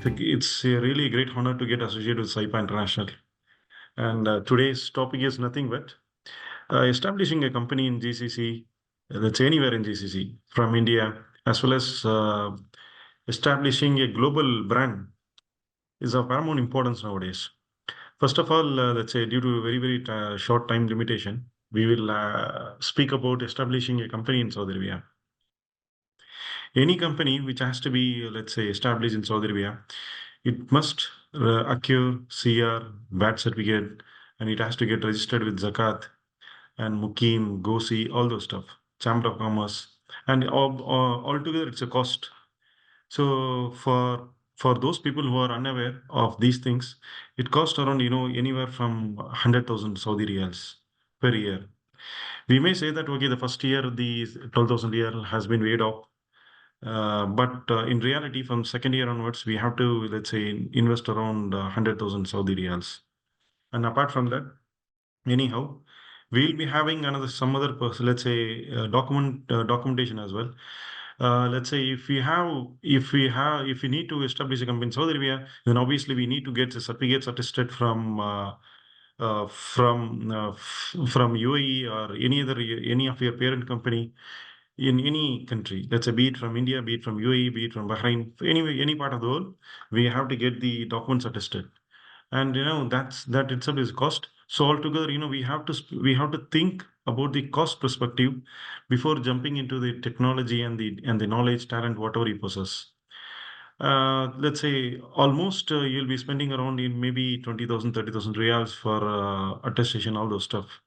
It's a really great honor to get associated with SYPA International. And today's topic is nothing but establishing a company in GCC, that's anywhere in GCC, from India, as well as establishing a global brand is of paramount importance nowadays. First of all, let's say due to a very short time limitation, we will speak about establishing a company in Saudi Arabia. Any company which has to be, let's say, established in Saudi Arabia, it must acquire CR, VAT certificate, and it has to get registered with Zakat and Mukim, Gosi, all those stuff, Chamber of Commerce, and altogether it's a cost. So for those people who are unaware of these things, it costs around anywhere from 100,000 Saudi riyals per year. We may say that okay, the first year the 12,000 riyal has been waived off, but in reality, from second year onwards, we have to, let's say, invest around 100,000 Saudi riyals. And apart from that, anyhow, we'll be having some other, let's say, documentation as well. Let's say if we need to establish a company in Saudi Arabia, then obviously we need to get the certificates attested from UAE or any of your parent company in any country. Let's say be it from India, be it from UAE, be it from Bahrain, anyway, any part of the world, we have to get the documents attested, and that itself is cost. So altogether, we have to think about the cost perspective before jumping into the technology and the knowledge, talent, whatever you possess. Let's say almost you'll be spending around in maybe 20,000, 30,000 riyals for attestation, all those stuff.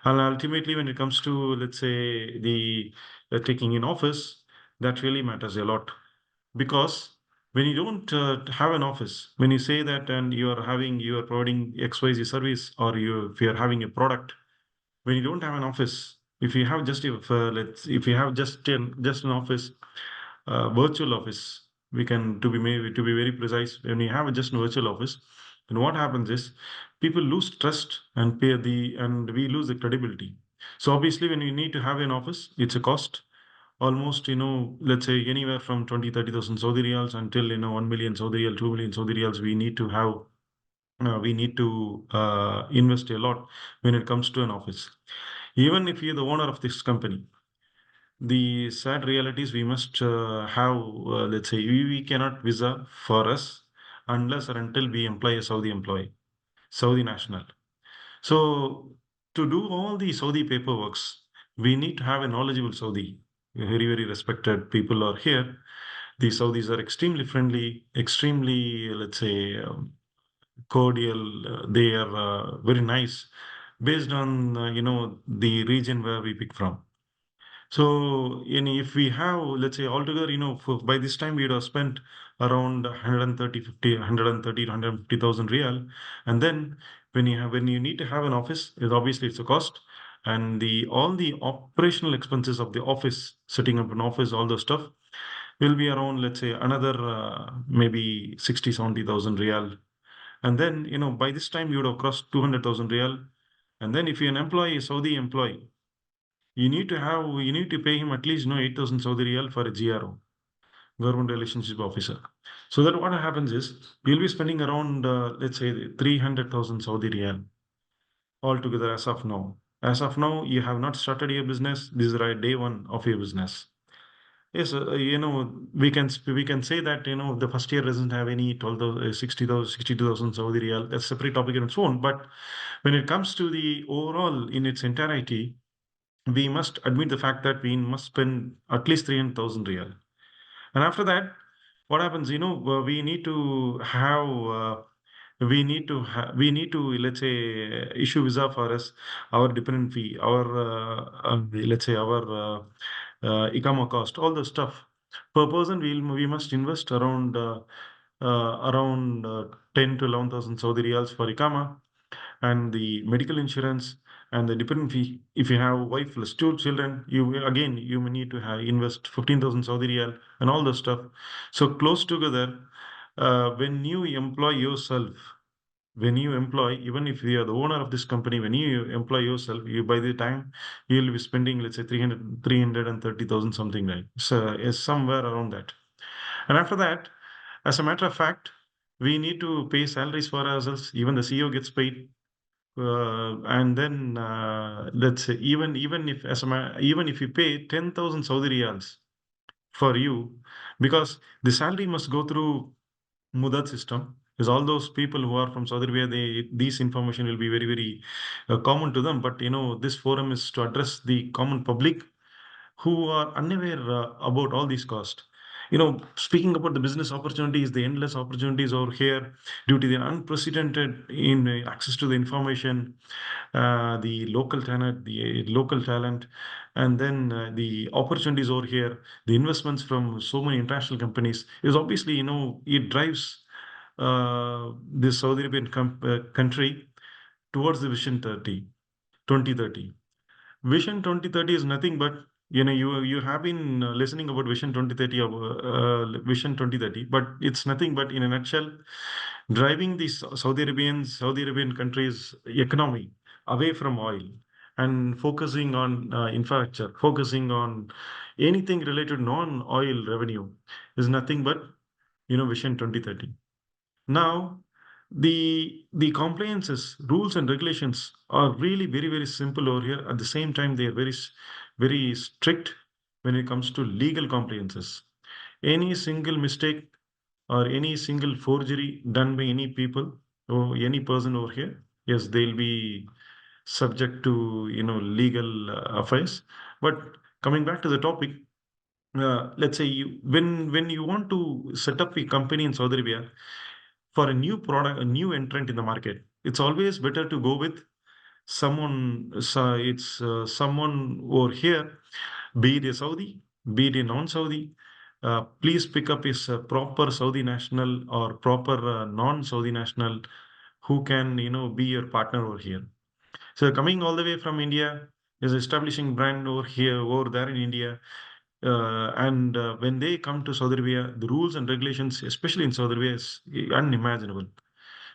And ultimately, when it comes to, let's say, the taking in office, that really matters a lot, because when you don't have an office, when you say that and you are providing XYZ service, or if you are having a product, when you don't have an office, if you have just an office, virtual office, we can to be very precise, when you have just a virtual office, then what happens is people lose trust and we lose the credibility. So obviously, when you need to have an office, it's a cost, almost, let's say anywhere from 20, 30,000 Saudi riyals until 1 million Saudi riyal, 2 million Saudi riyals. We need to invest a lot when it comes to an office. Even if you're the owner of this company, the sad reality is we must have, let's say, we cannot visa for us unless or until we employ a Saudi employee, Saudi national. So to do all the Saudi paperworks, we need to have a knowledgeable Saudi. Very respected people are here. The Saudis are extremely friendly, extremely, let's say, cordial. They are very nice, based on the region where we pick from. So, if we have, let's say, altogether, by this time we would have spent around 150,000 real. And then when you need to have an office, obviously it's a cost. And all the operational expenses of the office, setting up an office, all those stuff will be around, let's say, another maybe 60, 70,000 real. And then, by this time you would have crossed 200,000 real. And then if you're an employee, a Saudi employee, you need to pay him at least 8,000 Saudi riyal for a GRO, government relationship officer. So that what happens is you'll be spending around, let's say, 300,000 Saudi riyal altogether as of now. As of now, you have not started your business. This is right day one of your business. Yes, we can say that the first year doesn't have any 12,000, 60,000, 62,000 Saudi riyal. That's a separate topic in its own. But when it comes to the overall in its entirety, we must admit the fact that we must spend at least 300,000 real. And after that, what happens? We need to have, let's say, issue visa for us, our dependent fee, let's say, our ikama cost, all the stuff. Per person, we must invest around 10 to 11,000 Saudi riyals for ikama, and the medical insurance and the dependent fee. If you have a wife plus two children, you may need to invest 15,000 Saudi riyal and all the stuff. So close together, when you employ yourself, even if you are the owner of this company, when you employ yourself, by the time you'll be spending, let's say, 330,000 something, like so, is somewhere around that. And after that, As a matter of fact, we need to pay salaries for ourselves. Even the CEO gets paid. And then let's say even if even if you pay 10,000 Saudi riyals for you, because the salary must go through Mudad system. Because all those people who are from Saudi Arabia, these information will be very common to them. But this forum is to address the common public who are unaware about all these costs. Speaking about the business opportunities, the endless opportunities over here due to the unprecedented in access to the information, the local talent, and then the opportunities over here, the investments from so many international companies is obviously, it drives this Saudi Arabian country towards the Vision 2030. Vision 2030 is nothing but, you have been listening about Vision 2030, Vision 2030, but it's nothing but, in a nutshell, driving the Saudi Arabian country's economy away from oil and focusing on infrastructure, focusing on anything related non-oil revenue is nothing but, Vision 2030. Now, the compliances, rules and regulations are really very simple over here. At the same time, they are very strict when it comes to legal compliances. Any single mistake or any single forgery done by any people or any person over here, yes, they'll be subject to legal affairs. But coming back to the topic, let's say when you want to set up a company in Saudi Arabia for a new product, a new entrant in the market, it's always better to go with someone over here, be it a Saudi, be it a non-Saudi. Please pick up is a proper Saudi national or proper non-Saudi national who can be your partner over here. So coming all the way from India is establishing brand over here, over there in India. And when they come to Saudi Arabia, the rules and regulations, especially in Saudi Arabia, is unimaginable.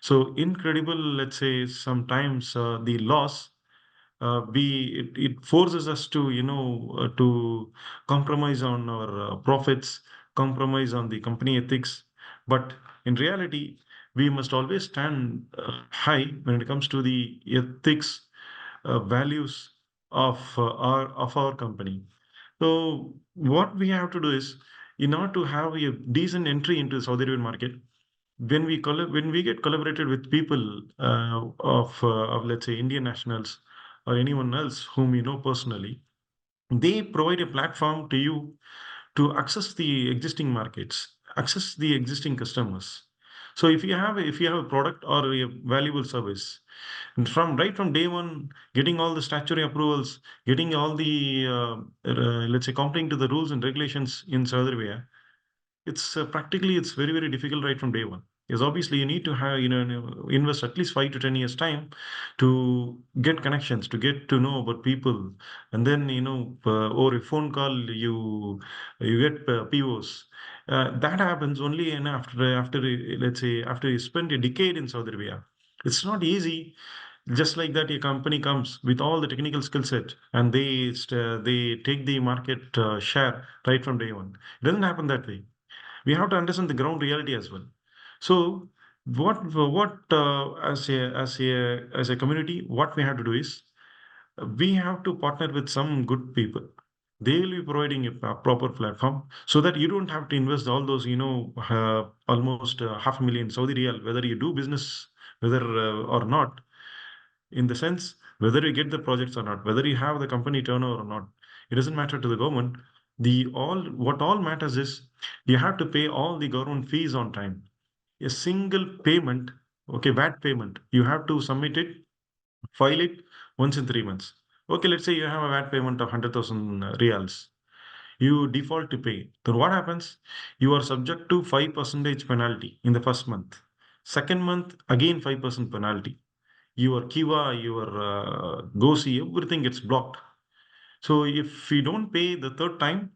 So incredible, let's say, sometimes the loss it forces us to to compromise on our profits, compromise on the company ethics. But in reality, we must always stand high when it comes to the ethics, values of our company. So what we have to do is, in order to have a decent entry into the Saudi Arabian market, when we get collaborated with people of let's say Indian nationals or anyone else whom you know personally, they provide a platform to you to access the existing markets, access the existing customers. So if you have a product or a valuable service, and from day one, getting all the statutory approvals, getting all the let's say complying to the rules and regulations in Saudi Arabia, it's very difficult right from day one. Because obviously you need to have invest at least 5 to 10 years time to get connections, to get to know about people, and then over a phone call you get POs. That happens only after let's say after you spend a decade in Saudi Arabia. It's not easy. Just like that, a company comes with all the technical skill set and they take the market share right from day one. It doesn't happen that way. We have to understand the ground reality as well. So what as a community, what we have to do is we have to partner with some good people. They will be providing a proper platform so that you don't have to invest all those almost 500,000 Saudi riyal, whether you do business, whether or not, in the sense whether you get the projects or not, whether you have the company turnover or not. It doesn't matter to the government. What all matters is you have to pay all the government fees on time. A single payment, okay, VAT payment, you have to submit it, file it once in 3 months. Okay, let's say you have a VAT payment of 100,000 reals. You default to pay. Then what happens? You are subject to 5% penalty in the first month. Second month, again 5% penalty. Your Kiva, your Gosi, everything gets blocked. So if you don't pay the third time,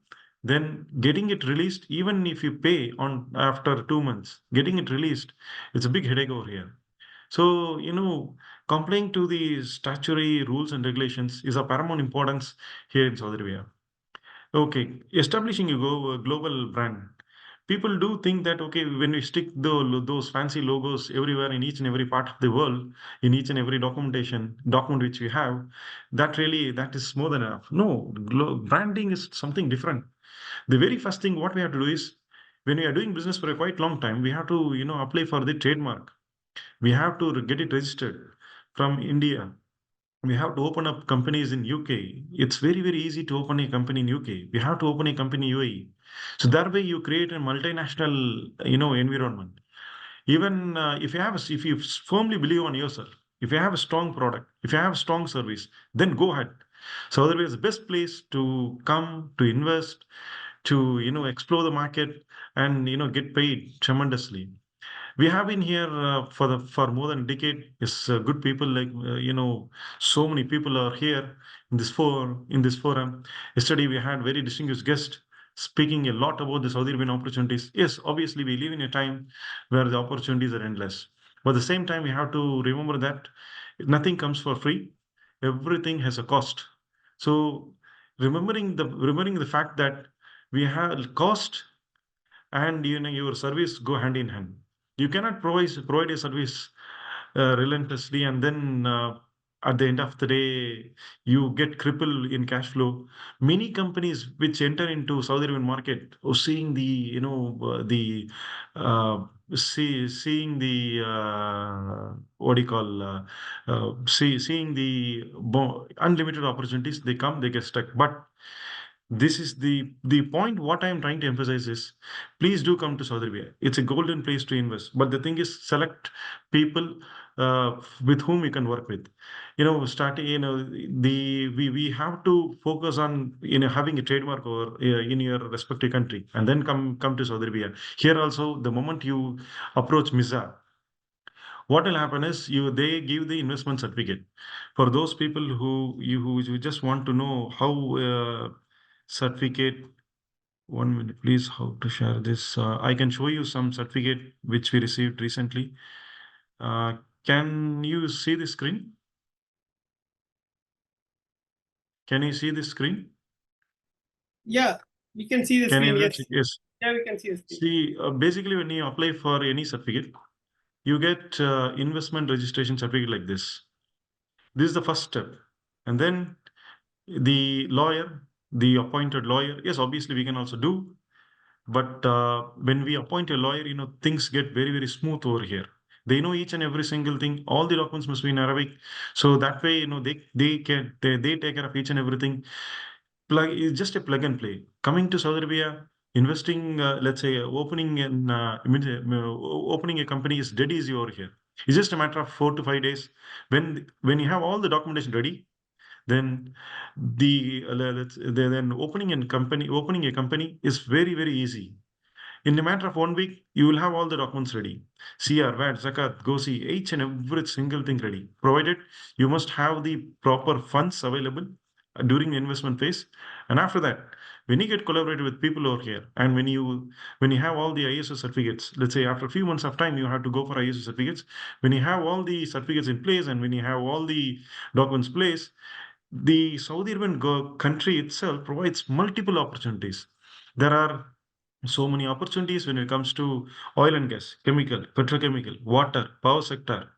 then getting it released, even if you pay on after 2 months, getting it released, it's a big headache over here. So, complying to the statutory rules and regulations is of paramount importance here in Saudi Arabia. Okay, establishing a global brand. People do think that, okay, when we stick those fancy logos everywhere in each and every part of the world, in each and every document which we have, that is more than enough. No, branding is something different. The very first thing what we have to do is, when we are doing business for a quite long time, we have to, apply for the trademark. We have to get it registered from India. We have to open up companies in UK. It's very, very easy to open a company in UK. We have to open a company in UAE. So that way you create a multinational, environment. Even if you firmly believe on yourself, if you have a strong product, if you have a strong service, then go ahead. So otherwise, the best place to come to invest, to explore the market, and get paid tremendously. We have been here for more than a decade. It's good people, like so many people are here in this forum. Yesterday we had very distinguished guest speaking a lot about the Saudi Arabian opportunities. Yes, obviously we live in a time where the opportunities are endless, but at the same time we have to remember that nothing comes for free. Everything has a cost. So remembering the fact that we have cost and your service go hand in hand. You cannot provide a service relentlessly, and then at the end of the day you get crippled in cash flow. Many companies which enter into Saudi Arabian market, or seeing the uh, seeing the what do you call seeing the unlimited opportunities, they come, they get stuck. But this is the point. What I am trying to emphasize is, please do come to Saudi Arabia. It's a golden place to invest. But the thing is, select people with whom you can work with. Starting, we have to focus on having a trademark or in your respective country, and then come to Saudi Arabia. Here also, the moment you approach Miza, what will happen is, they give the investment certificate for those people who just want to know how certificate. 1 minute, please. How to share this? I can show you some certificate which we received recently. Uh, can you see the screen? Can you see the screen? Yeah, we can see the Can screen. anyone Yes. check? Yes. Yeah, we can see the screen. See, basically, when you apply for any certificate, you get investment registration certificate like this. This is the first step, and then the lawyer, the appointed lawyer. Yes, obviously, we can also do. But when we appoint a lawyer, things get very, very smooth over here. They know each and every single thing. All the documents must be in Arabic. So that way, they take care of each and everything. It's just a plug and play. Coming to Saudi Arabia, investing, let's say, opening a company is dead easy over here. It's just a matter of 4 to 5 days. When you have all the documentation ready, then then opening a company is very, very easy. In a matter of 1 week, you will have all the documents ready. CR, VAT, Zakat, GOSI, each and every single thing ready. Provided you must have the proper funds available during the investment phase. And after that, when you get collaborated with people over here, and when you have all the ISO certificates, let's say after a few months of time, you have to go for ISO certificates. When you have all the certificates in place, and when you have all the documents place, the Saudi Arabian country itself provides multiple opportunities. There are so many opportunities when it comes to oil and gas, chemical, petrochemical, water, power sector.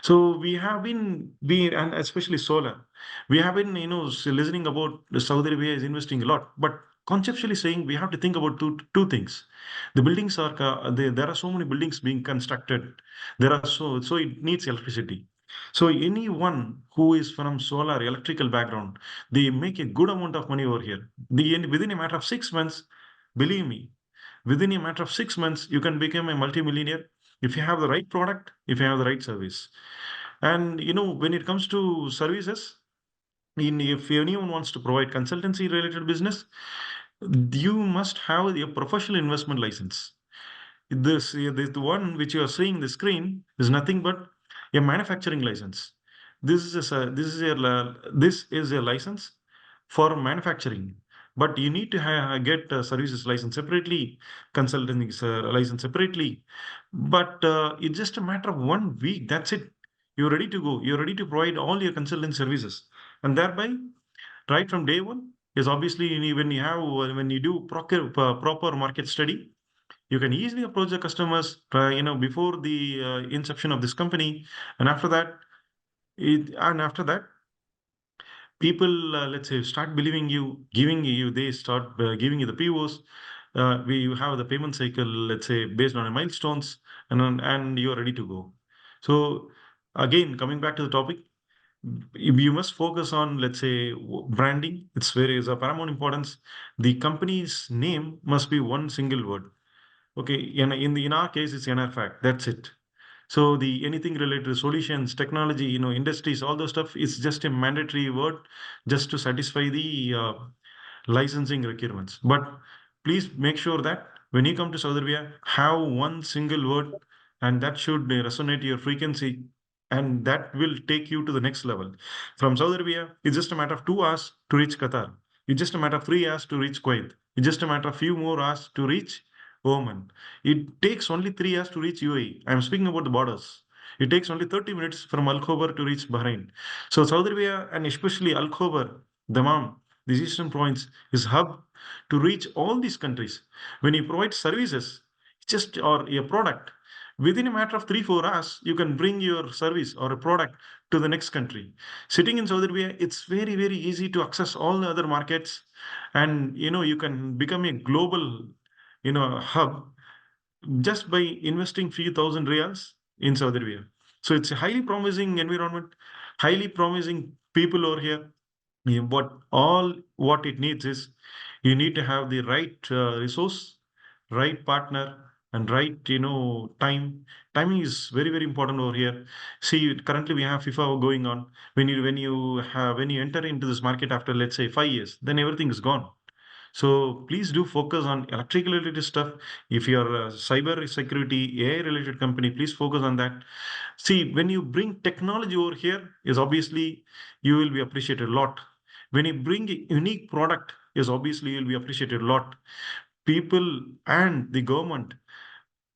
So and especially solar. We have been, listening about the Saudi Arabia is investing a lot, but conceptually saying, we have to think about two things. The buildings are, there are so many buildings being constructed. So it needs electricity. So anyone who is from solar electrical background, they make a good amount of money over here. Within a matter of 6 months, believe me, within a matter of 6 months, you can become a multimillionaire if you have the right product, if you have the right service. And when it comes to services, if anyone wants to provide consultancy related business, you must have a professional investment license. The one which you are seeing the screen is nothing but a manufacturing license. This is a license for manufacturing, but you need to get a services license separately, consulting license separately. But it's just a matter of 1 week. That's it. You're ready to go. You're ready to provide all your consulting services, and thereby, right from day one, is obviously when you do proper market study, You can easily approach the customers, before the inception of this company, and after that, people, let's say, start believing you, giving you, they start giving you the POs. We have the payment cycle, let's say, based on milestones, and you're ready to go. So again, coming back to the topic, you must focus on, let's say, branding. Is a paramount importance. The company's name must be one single word. Okay, in our case, it's Enerfac. That's it. So the anything related to solutions, technology, industries, all those stuff is just a mandatory word just to satisfy the licensing requirements. But please make sure that when you come to Saudi Arabia, have one single word, and that should resonate your frequency, and that will take you to the next level. From Saudi Arabia, it's just a matter of 2 hours to reach Qatar. It's just a matter of 3 hours to reach Kuwait. It's just a matter of few more hours to reach Oman. It takes only 3 hours to reach UAE. I'm speaking about the borders. It takes only 30 minutes from Al Khobar to reach Bahrain. So Saudi Arabia, and especially Al Khobar, Dammam, these eastern province is hub to reach all these countries. When you provide services, just or a product, within a matter of 3 4 hours, you can bring your service or a product to the next country. Sitting in Saudi Arabia, it's very very easy to access all the other markets, and you can become a global hub just by investing few thousand riyals in Saudi Arabia. So it's a highly promising environment, highly promising people over here. Yeah, but all what it needs is you need to have the right resource, right partner, and right time. Timing is very very important over here. See, currently we have FIFA going on. When you enter into this market after, let's say, 5 years, then everything is gone. So please do focus on electrical related stuff. If you're a cyber security, AI related company, please focus on that. See, when you bring technology over here, is obviously you will be appreciated a lot. When you bring a unique product, is obviously you'll be appreciated a lot. People and the government,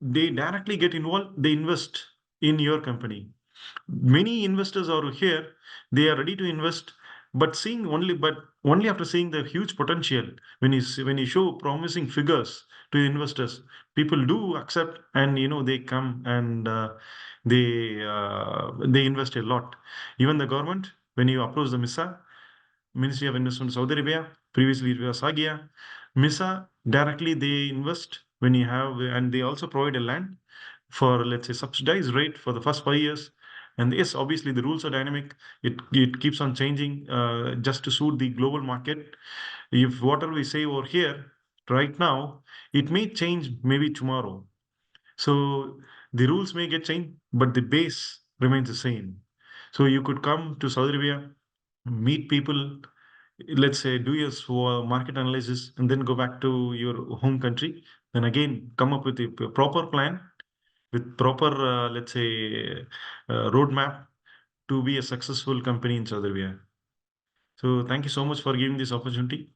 they directly get involved, they invest in your company. Many investors are here, they are ready to invest, but only after seeing the huge potential. When you show promising figures to investors, people do accept, and they come, and they invest a lot. Even the government, when you approach the MISA, Ministry of Investment Saudi Arabia, previously it was Sagia, MISA, directly they invest when you have, and they also provide a land for, let's say, subsidized rate for the first 5 years. And yes, obviously the rules are dynamic. It keeps on changing just to suit the global market. If whatever we say over here right now, it may change maybe tomorrow. So the rules may get changed, but the base remains the same. So you could come to Saudi Arabia, meet people, let's say, do your market analysis, and then go back to your home country. Then again, come up with a proper plan with proper, let's say, roadmap to be a successful company in Saudi Arabia. So thank you so much for giving this opportunity.